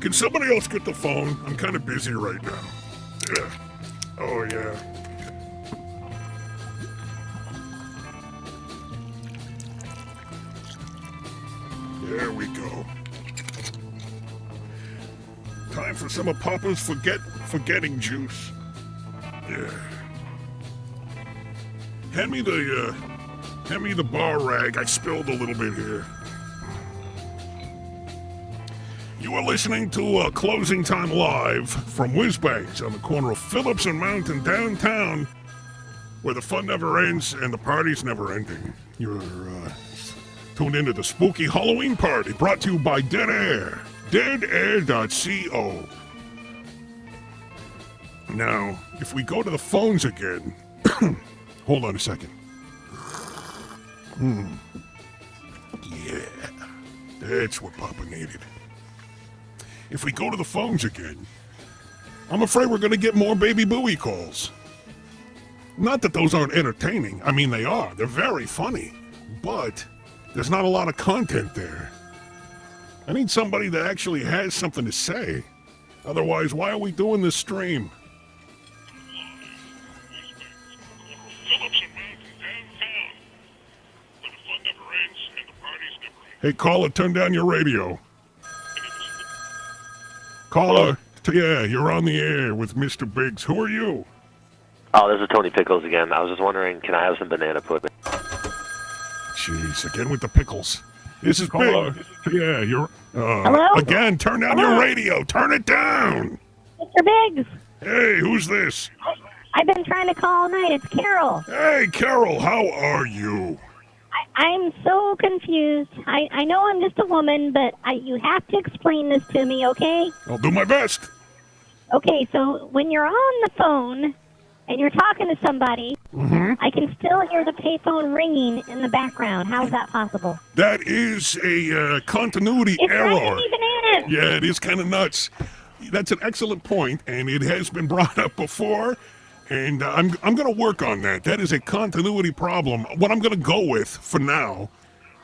Can somebody else get the phone? I'm kind of busy right now. Yeah. Oh, yeah. There we go. Time for some of Papa's forgetting juice. Yeah. Hand me the bar rag. I spilled a little bit here. You are listening to Closing Time Live from Whizzbangs on the corner of Phillips and Mountain downtown, where the fun never ends and the party's never ending. You're tuned into the spooky Halloween party brought to you by Dead Air, deadair.co. Now, if we go to the phones again, hold on a second. Yeah, that's what Papa needed. If we go to the phones again, I'm afraid we're going to get more Baby Booey calls. Not that those aren't entertaining. I mean, they are. They're very funny. But there's not a lot of content there. I need somebody that actually has something to say. Otherwise, why are we doing this stream? Hey, caller, turn down your radio. Caller, yeah, you're on the air with Mr. Biggs. Who are you? Oh, this is Tony Pickles again. I was just wondering, can I have some banana pudding? Jeez, again with the pickles. This is Big. Yeah, you're... Hello? Again, turn down your radio. Turn it down. Mr. Biggs, Hey, who's this? I've been trying to call all night. It's Carol. Hey, Carol, how are you? I'm so confused. I know I'm just a woman, but you have to explain this to me, okay? I'll do my best. Okay, so when you're on the phone and you're talking to somebody, I can still hear the payphone ringing in the background. How's that possible? That is a continuity error. Driving me bananas. Yeah, it is kind of nuts. That's an excellent point, and it has been brought up before. And I'm going to work on that. That is a continuity problem. What I'm going to go with for now,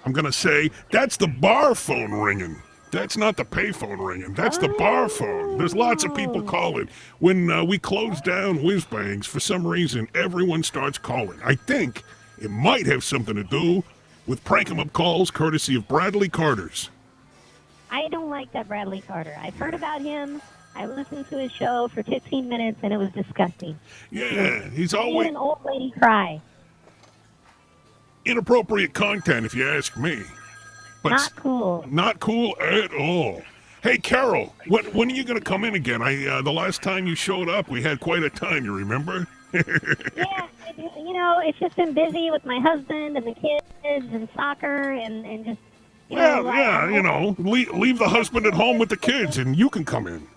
I'm going to say, that's the bar phone ringing. That's not the payphone ringing. That's the bar phone. There's lots of people calling. When we close down Whizzbangs, for some reason, everyone starts calling. I think it might have something to do with prank 'em up calls courtesy of Bradley Carter's. I don't like that Bradley Carter. I've heard about him. I listened to his show for 15 minutes, and it was disgusting. Yeah, he's He always made an old lady cry. inappropriate content, if you ask me. But Not cool. Not cool at all. Hey, Carol, when are you going to come in again? The last time you showed up, we had quite a time, you remember? Yeah, you know, it's just been busy with my husband and the kids and soccer and just, you know. Leave the husband at home with the kids and you can come in.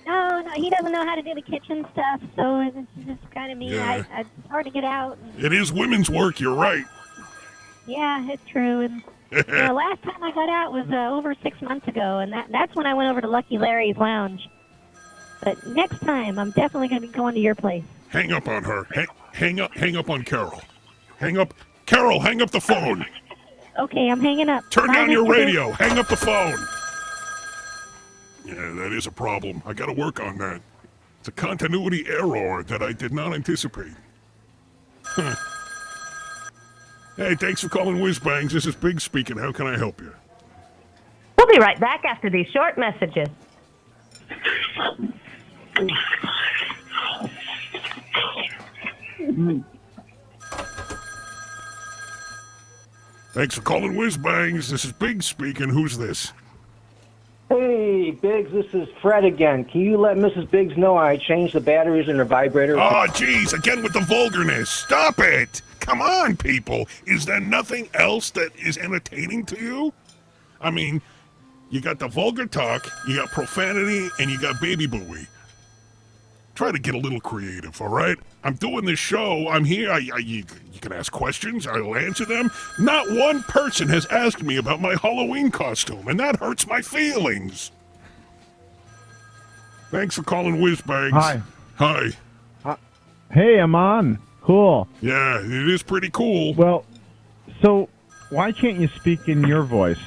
No, he doesn't know how to do the kitchen stuff, so it's just kind of me. Yeah. It's hard to get out. It is women's work, you're right. Yeah, it's true. And the last time I got out was over 6 months ago, and that's when I went over to Lucky Larry's Lounge. But next time, I'm definitely going to be going to your place. Hang up on her. Hang up on Carol. Hang up. Carol, hang up the phone. Okay, I'm hanging up. Turn Bye, down your Mr. Big. radio. Hang up the phone. Yeah, that is a problem. I got to work on that. It's a continuity error that I did not anticipate. Huh. Hey, thanks for calling Whizzbangs. This is Big speaking. How can I help you? We'll be right back after these short messages. Thanks for calling Whizzbangs. This is Big speaking. Who's this? Hey, Biggs, this is Fred again. Can you let Mrs. Biggs know I changed the batteries in her vibrator? Oh, jeez, again with the vulgarness. Stop it. Come on, people. Is there nothing else that is entertaining to you? I mean, you got the vulgar talk, you got profanity, and you got baby booey. Try to get a little creative, all right? I'm doing this show. I'm here. You can ask questions. I'll answer them. Not one person has asked me about my Halloween costume, and that hurts my feelings. Thanks for calling Whizzbangs. Hi. Hi. Hey, I'm on. Cool. Yeah, it is pretty cool. Well, so why can't you speak in your voice?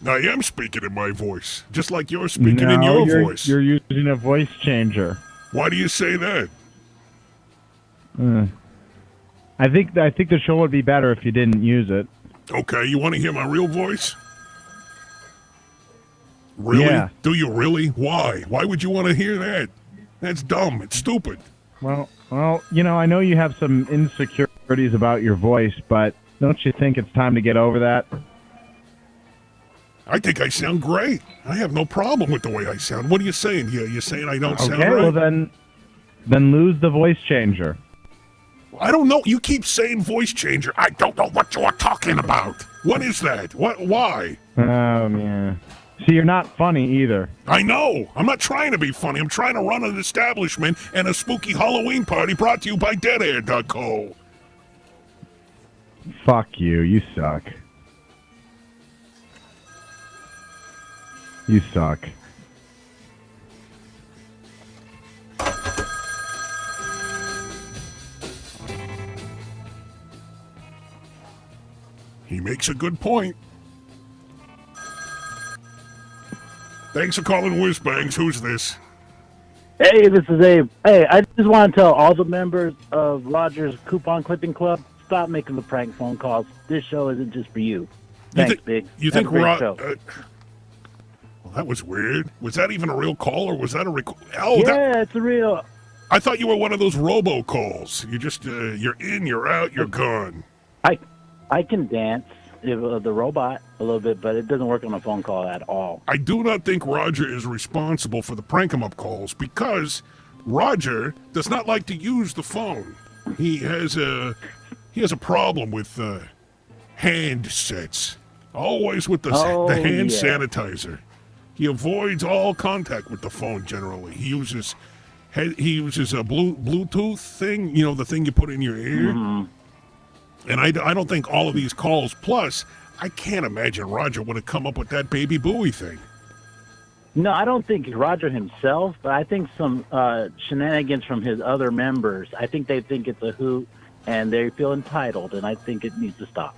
I am speaking in my voice, just like you're speaking in your voice. You're using a voice changer. Why do you say that? I think the show would be better if you didn't use it. Okay, you want to hear my real voice? Really? Yeah. Do you really? Why? Why would you want to hear that? That's dumb. It's stupid. Well, you know, I know you have some insecurities about your voice, but don't you think it's time to get over that? I think I sound great. I have no problem with the way I sound. What are you saying here? You're saying I don't sound Okay, right? well then lose the voice changer. I don't know. You keep saying voice changer. I don't know what you're talking about. What is that? Why? Yeah. See, you're not funny either. I know. I'm not trying to be funny. I'm trying to run an establishment and a spooky Halloween party brought to you by deadair.co. Fuck you. You suck. You suck. He makes a good point. Thanks for calling Whizzbangs. Who's this? Hey, this is Abe. Hey, I just want to tell all the members of Roger's Coupon Clipping Club, stop making the prank phone calls. This show isn't just for you. Thanks, Big. You Have think a great show. Well, that was weird. Was that even a real call, or was that a Oh, yeah, it's a real. I thought you were one of those robocalls. You just, you're in, you're out, you're gone. I can dance the robot a little bit, but it doesn't work on a phone call at all. I do not think Roger is responsible for the prank-em-up calls because Roger does not like to use the phone. He has a problem with handsets. Always with the hand sanitizer. He avoids all contact with the phone generally. He uses a Bluetooth thing, you know, the thing you put in your ear. Mm-hmm. And I don't think all of these calls, plus, I can't imagine Roger would have come up with that baby buoy thing. No, I don't think Roger himself, but I think some shenanigans from his other members. I think they think it's a hoot, and they feel entitled, and I think it needs to stop.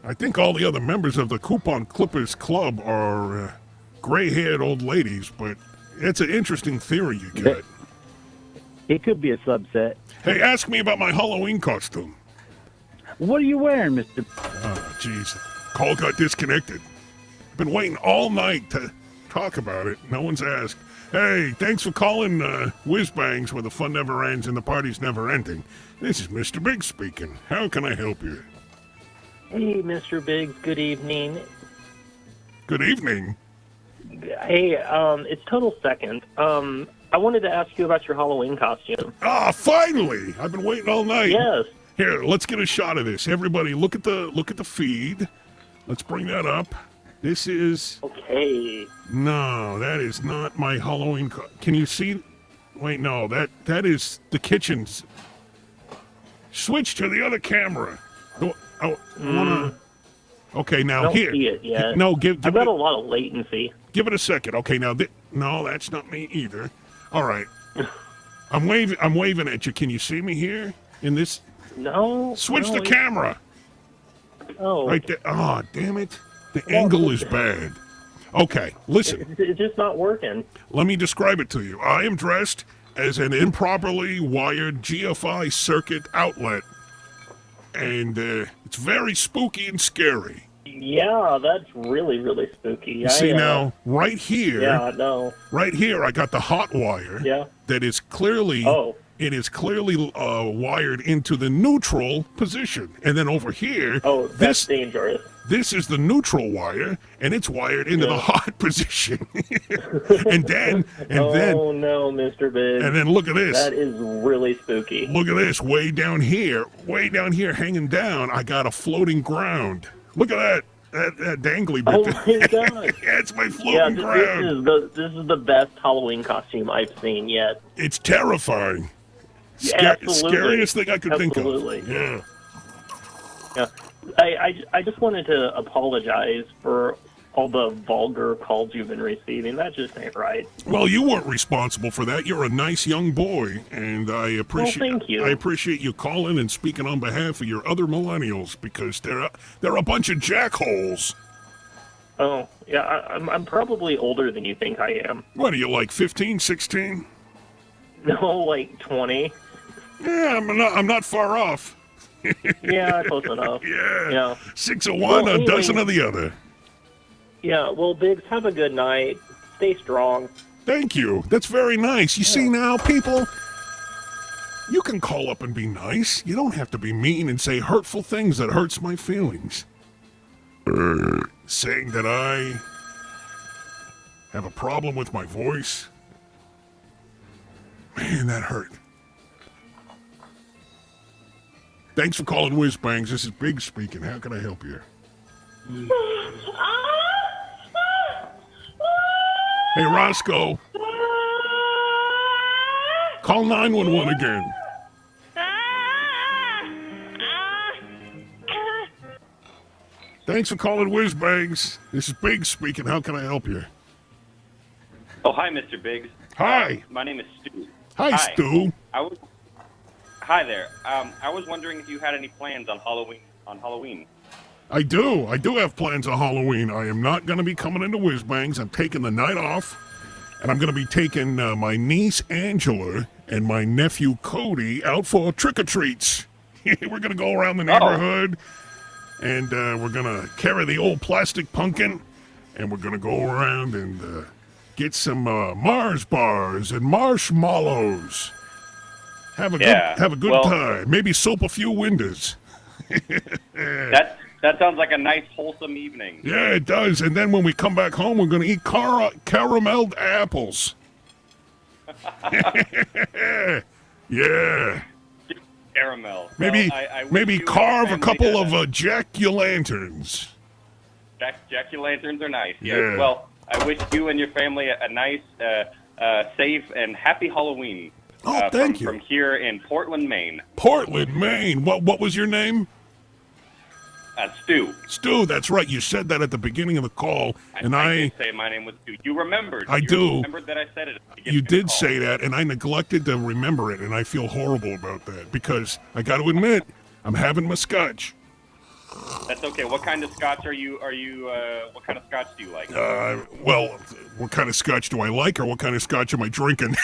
I think all the other members of the Coupon Clippers Club are gray-haired old ladies, but it's an interesting theory you got. It could be a subset. Hey, ask me about my Halloween costume. What are you wearing, Mr. Oh, jeez. Call got disconnected. Been waiting all night to talk about it. No one's asked. Hey, thanks for calling Whizzbangs, where the fun never ends and the party's never ending. This is Mr. Big speaking. How can I help you? Hey, Mr. Biggs. Good evening. Good evening. Hey, it's Total Second. I wanted to ask you about your Halloween costume. Ah, finally! I've been waiting all night. Yes. Here, let's get a shot of this. Everybody, look at the feed. Let's bring that up. This is... Okay. No, that is not my Halloween... Can you see? Wait, no, that is the kitchen's... Switch to the other camera. I wanna... Okay, now I don't here. see it yet. No, give I've got it a lot of latency. Give it a second. Okay, now... No, that's not me either. All right. I'm waving at you. Can you see me here? In this... No. Switch no, the camera. Oh. Right there. Oh, damn it. The angle is bad. Okay, listen. It's just not working. Let me describe it to you. I am dressed as an improperly wired GFI circuit outlet. And it's very spooky and scary. Yeah, that's really, really spooky. You see now, right here. Yeah, I know. Right here, I got the hot wire. Yeah. That is clearly. Oh. It is clearly wired into the neutral position, and then over here. Oh, that's dangerous. This is the neutral wire, and it's wired into the hot position. and then. Oh no, Mr. Big. And then look at this. That is really spooky. Look at this. Way down here, hanging down. I got a floating ground. Look at that. That dangly bit. Oh my god! That's my floating ground. This is the best Halloween costume I've seen yet. It's terrifying. Yeah, absolutely. Scariest thing I could think of. Absolutely. Yeah. Yeah. I just wanted to apologize for all the vulgar calls you've been receiving. That just ain't right. Well, you weren't responsible for that. You're a nice young boy, and I appreciate. Well, thank you. I appreciate you calling and speaking on behalf of your other millennials, because they're a bunch of jackholes. Oh, yeah, I'm probably older than you think I am. What are you, like 15, 16? No, like 20. Yeah, I'm not far off. Yeah, close enough. Yeah. 6 of one, Well, a dozen of the other. Yeah, well, Biggs, have a good night. Stay strong. Thank you. That's very nice. You see now, people, you can call up and be nice. You don't have to be mean and say hurtful things that hurts my feelings. Saying that I have a problem with my voice. Man, that hurt. Thanks for calling Whizzbangs. This is Big speaking. How can I help you? Hey, Roscoe. Call 911 again. Thanks for calling Whizzbangs. This is Big speaking. How can I help you? Oh, hi, Mr. Biggs. Hi. My name is Stu. Hi, Stu. Hi there. I was wondering if you had any plans on Halloween. I do. I do have plans on Halloween. I am not going to be coming into Whizzbangs. I'm taking the night off, and I'm going to be taking my niece Angela and my nephew Cody out for trick-or-treats. We're going to go around the neighborhood, and we're going to carry the old plastic pumpkin, and we're going to go around and get some Mars bars and marshmallows. Have a good time. Maybe soap a few windows. That sounds like a nice, wholesome evening. Yeah, it does. And then when we come back home, we're going to eat carameled apples. Yeah. Caramel. Maybe Well, I wish maybe you and carve your a couple family of jack-o'-lanterns. Jack-o'-lanterns are nice. Yeah. Yes. Well, I wish you and your family a nice, safe, and happy Halloween. Oh, thank you. From here in Portland, Maine. Portland, Maine. What was your name? Stu. Stu, that's right. You said that at the beginning of the call, and I did say my name was Stu. You remembered. I you do. remembered that I said it at the beginning You of the did call. say that, and I neglected to remember it, and I feel horrible about that because I got to admit, I'm having my scotch. That's okay. What kind of scotch are you? What kind of scotch do you like? Well, what kind of scotch do I like, or what kind of scotch am I drinking?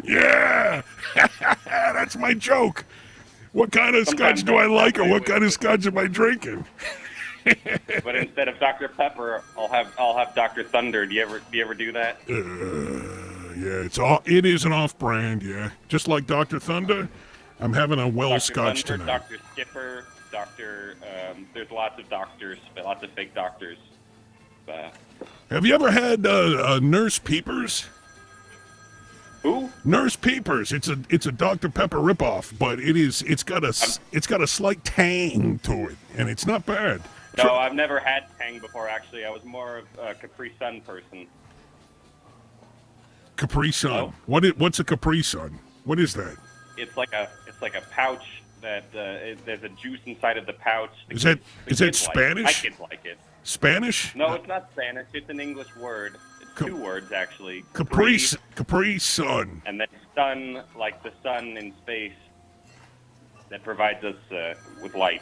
Yeah, that's my joke. What kind of scotch do I like, or what kind of scotch am I drinking? but instead of Dr. Pepper, I'll have Dr. Thunder. Do you ever do that? Yeah, it is an off-brand, yeah. Just like Dr. Thunder, I'm having a well scotch Thunder, tonight. Dr. Skipper, there's lots of doctors, lots of fake doctors. Have you ever had Nurse Peepers? Who? Nurse Peepers. It's a Dr. Pepper ripoff, but it's got a slight tang to it, and it's not bad. No, I've never had Tang before. Actually, I was more of a Capri Sun person. Capri Sun. Oh. What's a Capri Sun? What is that? It's like a pouch that there's a juice inside of the pouch. Is that kids like it. Spanish? My kids like it. Spanish? No, it's not Spanish. It's an English word. It's two words actually. Capri Sun. And then sun, like the sun in space, that provides us with light.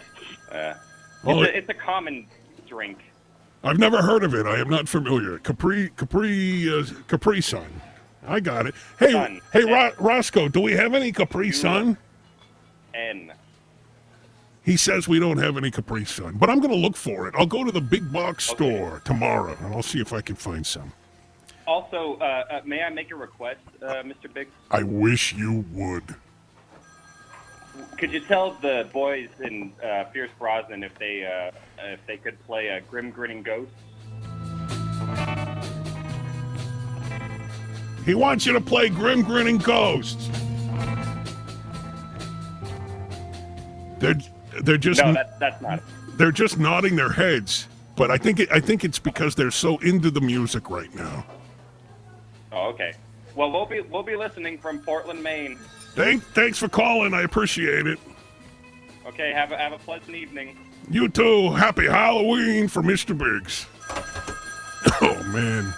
It's a common drink. I've never heard of it. I am not familiar. Capri Sun. I got it. Hey, Sun. Roscoe, do we have any Capri Sun? N. He says we don't have any Capri Sun, but I'm going to look for it. I'll go to the big box store tomorrow, and I'll see if I can find some. Also, may I make a request, Mr. Biggs? I wish you would. Could you tell the boys in Fierce Brosnan if they could play a Grim Grinning Ghost? He wants you to play Grim Grinning Ghosts. They're just that's not it. They're just nodding their heads, but I think it's because they're so into the music right now. Oh, okay. Well, we'll be listening from Portland, Maine. Thanks for calling. I appreciate it. Okay, have a pleasant evening. You too. Happy Halloween for Mr. Biggs. Oh man,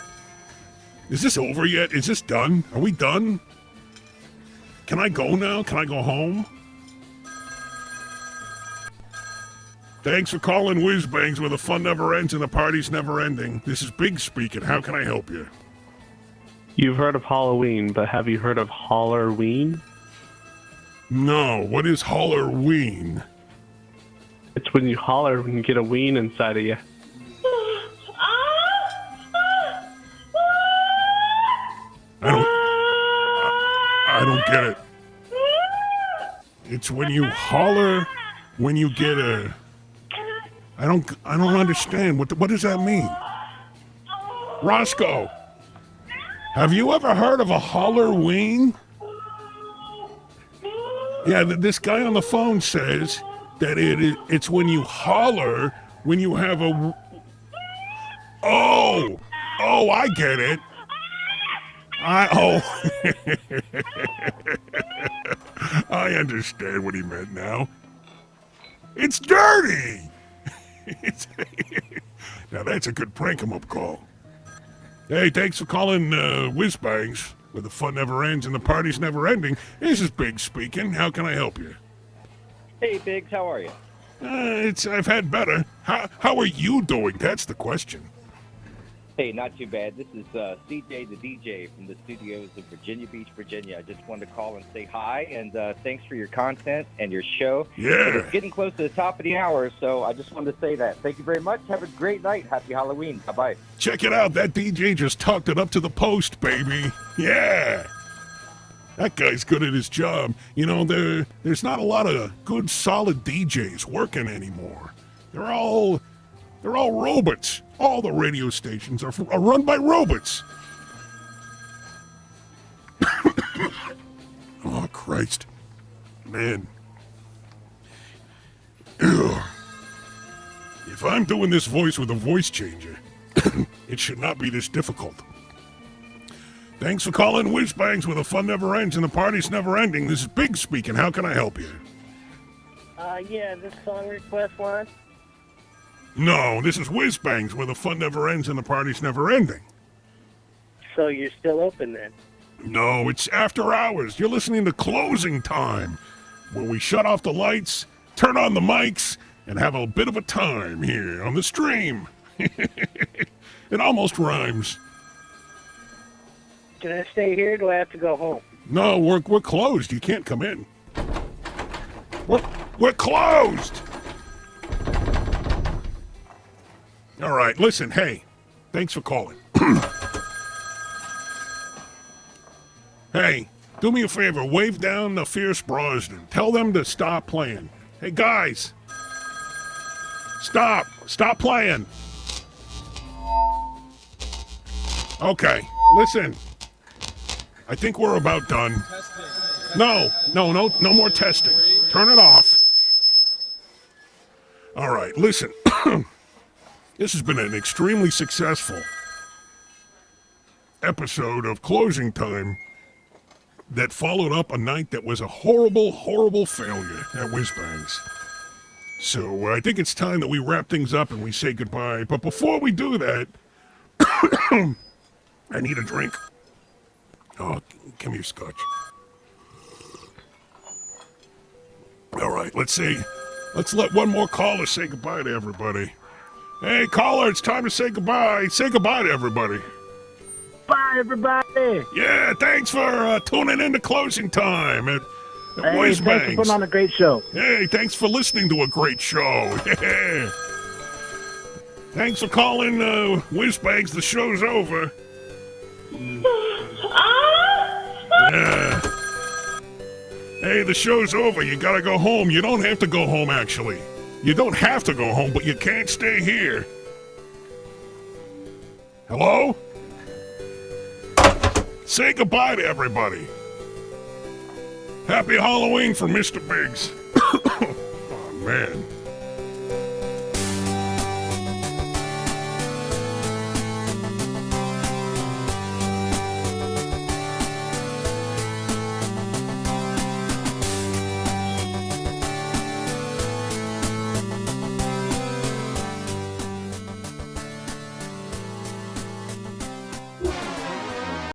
is this over yet? Is this done? Are we done? Can I go now? Can I go home? Thanks for calling Whizzbangs, where the fun never ends and the party's never ending. This is Big speaking. How can I help you? You've heard of Halloween, but have you heard of Hollerween? No. What is Hollerween? It's when you holler when you get a ween inside of you. I don't get it. It's when you holler when you get a... I don't understand. What does that mean? Roscoe, have you ever heard of a Halloween? Yeah, this guy on the phone says that it's when you holler when you have a... Oh, I get it. I understand what he meant now. It's dirty. Now that's a good prank 'em up call. Hey, thanks for calling Whizzbangs, where the fun never ends and the party's never ending. This is Big speaking. How can I help you? Hey, Biggs, how are you? I've had better. How are you doing? That's the question. Hey, not too bad. This is CJ the DJ from the studios of Virginia Beach, Virginia. I just wanted to call and say hi, and thanks for your content and your show. Yeah. It's getting close to the top of the hour, so I just wanted to say that. Thank you very much. Have a great night. Happy Halloween. Bye-bye. Check it out. That DJ just tucked it up to the post, baby. Yeah. That guy's good at his job. You know, there's not a lot of good, solid DJs working anymore. They're all robots. All the radio stations are run by robots. Oh, Christ. Man. Ugh. If I'm doing this voice with a voice changer, it should not be this difficult. Thanks for calling Whizzbangs, where the fun never ends and the party's never ending. This is Big speaking. How can I help you? Yeah, this song request line. No, this is Whizzbangs, where the fun never ends and the party's never ending. So you're still open then? No, it's after hours. You're listening to Closing Time, where we shut off the lights, turn on the mics, and have a bit of a time here on the stream. It almost rhymes. Can I stay here or do I have to go home? No, we're closed. You can't come in. We're closed! All right, listen, hey, thanks for calling. Hey, do me a favor, wave down the Fierce Brosnan. Tell them to stop playing. Hey, guys. Stop playing. Okay, listen. I think we're about done. No more testing. Turn it off. All right, listen. This has been an extremely successful episode of Closing Time that followed up a night that was a horrible, horrible failure at Whizzbangs. So I think it's time that we wrap things up and we say goodbye. But before we do that, I need a drink. Oh, give me your scotch. All right, let's let one more caller say goodbye to everybody. Hey, caller, it's time to say goodbye. Say goodbye to everybody. Bye, everybody. Yeah, thanks for tuning in to Closing Time at Hey, Whizzbangs. thanks for putting on a great show. Hey, thanks for listening to a great show. Yeah. Thanks for calling Whizzbangs. The show's over. Yeah. Hey, the show's over. You gotta go home. You don't have to go home, actually. You don't have to go home, but you can't stay here. Hello? Say goodbye to everybody. Happy Halloween from Mr. Biggs. Oh, man.